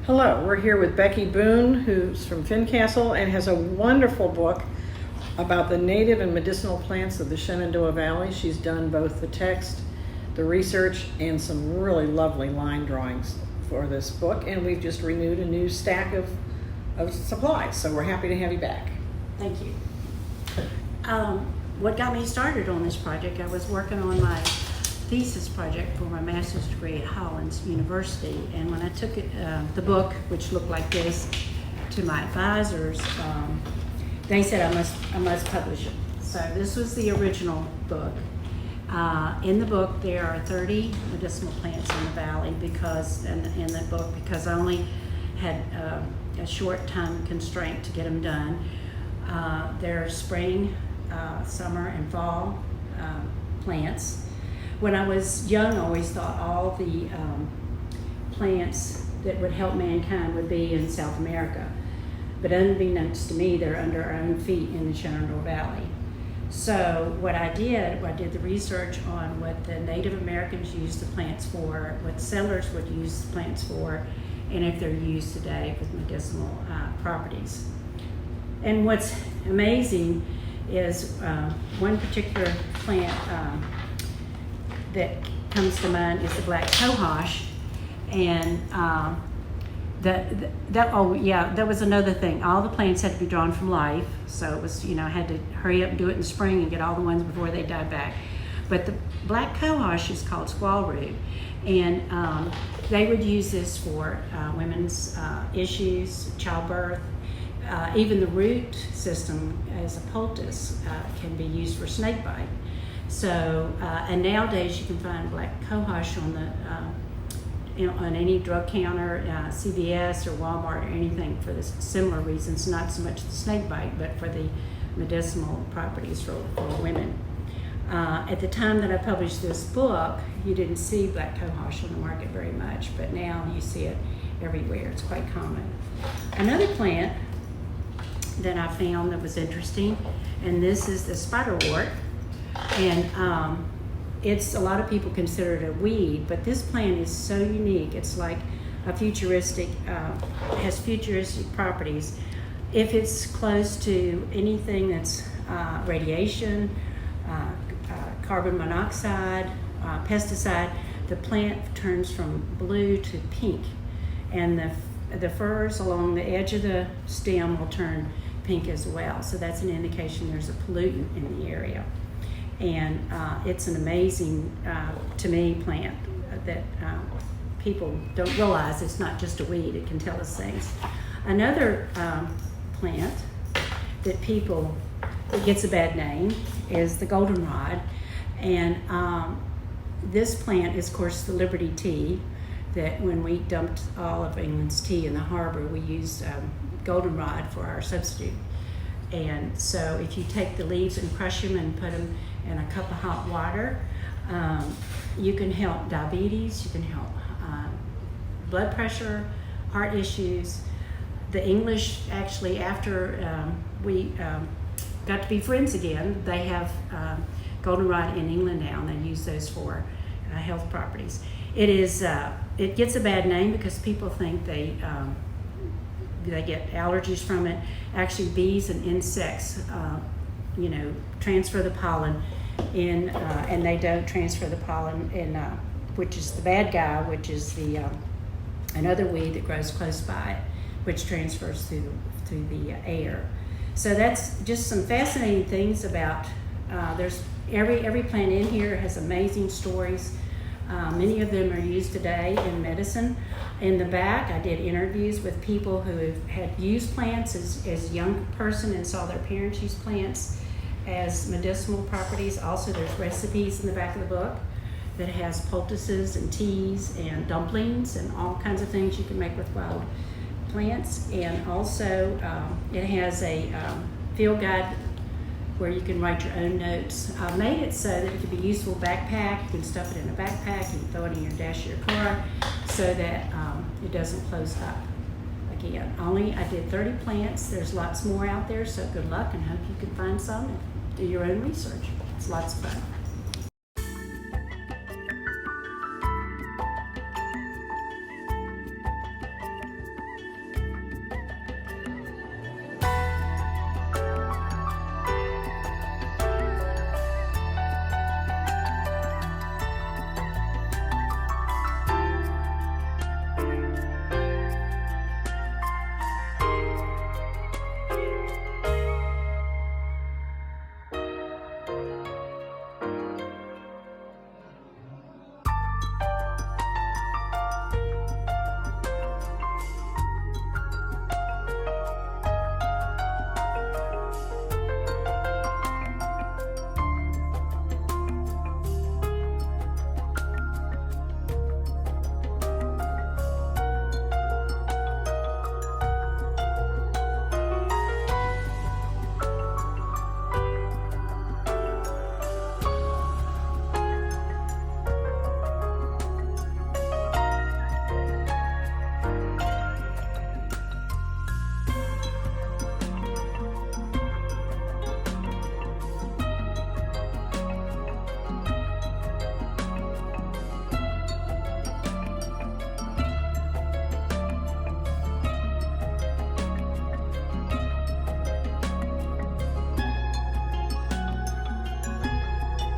Hello, we're here with Becky Boone, who's from Fincastle and has a wonderful book about the native and medicinal plants of the Shenandoah Valley. She's done both the text, the research, and some really lovely line drawings for this book, and we've just renewed a new stack of supplies, so we're happy to have you back. Thank you. What got me started on this project, I was working on my thesis project for my master's degree at Hollins University, and when I took it, the book, which looked like this, to my advisors, they said I must publish it. So this was the original book. In the book, there are 30 medicinal plants in the valley because I only had a short time constraint to get them done. They're spring, summer, and fall plants. When I was young, I always thought all the plants that would help mankind would be in South America. But unbeknownst to me, they're under our own feet in the Shenandoah Valley. So what I did the research on what the Native Americans used the plants for, what settlers would use the plants for, and if they're used today with medicinal properties. And what's amazing is one particular plant that comes to mind is the black cohosh, and that was another thing. All the plants had to be drawn from life, so it was, I had to hurry up and do it in the spring and get all the ones before they died back. But the black cohosh is called squaw root, and they would use this for women's issues, childbirth. Even the root system as a poultice can be used for snake bite. So, and nowadays you can find black cohosh on any drug counter, CVS or Walmart or anything for this similar reasons, not so much the snake bite, but for the medicinal properties for women. At the time that I published this book, you didn't see black cohosh on the market very much, but now you see it everywhere. It's quite common. Another plant that I found that was interesting, and this is the Spiderwort. And it's, a lot of people consider it a weed, but this plant is so unique. It's like a futuristic, has futuristic properties. If it's close to anything that's radiation, carbon monoxide, pesticide, the plant turns from blue to pink. And the furs along the edge of the stem will turn pink as well. So that's an indication there's a pollutant in the area. And it's an amazing, to me, plant that people don't realize it's not just a weed, it can tell us things. Another plant that gets a bad name is the goldenrod. And this plant is, of course, the Liberty tea, that when we dumped all of England's tea in the harbor, we used goldenrod for our substitute. And so if you take the leaves and crush them and put them in a cup of hot water, you can help diabetes, you can help blood pressure, heart issues. The English, actually, after we got to be friends again, they have goldenrod in England now, and they use those for health properties. It gets a bad name because people think they get allergies from it. Actually, bees and insects, transfer the pollen in, and they don't transfer the pollen in, which is the bad guy, which is the another weed that grows close by, which transfers through the air. So that's just some fascinating things about. There's every plant in here has amazing stories. Many of them are used today in medicine. In the back, I did interviews with people who had used plants as a young person and saw their parents use plants as medicinal properties. Also, there's recipes in the back of the book that has poultices and teas and dumplings and all kinds of things you can make with wild plants. And also, it has a field guide where you can write your own notes. I made it so that it could be useful backpack. You can stuff it in a backpack, you can throw it in your dash of your car so that it doesn't close up. Again, I did 30 plants. There's lots more out there, so good luck and hope you can find some and do your own research. It's lots of fun.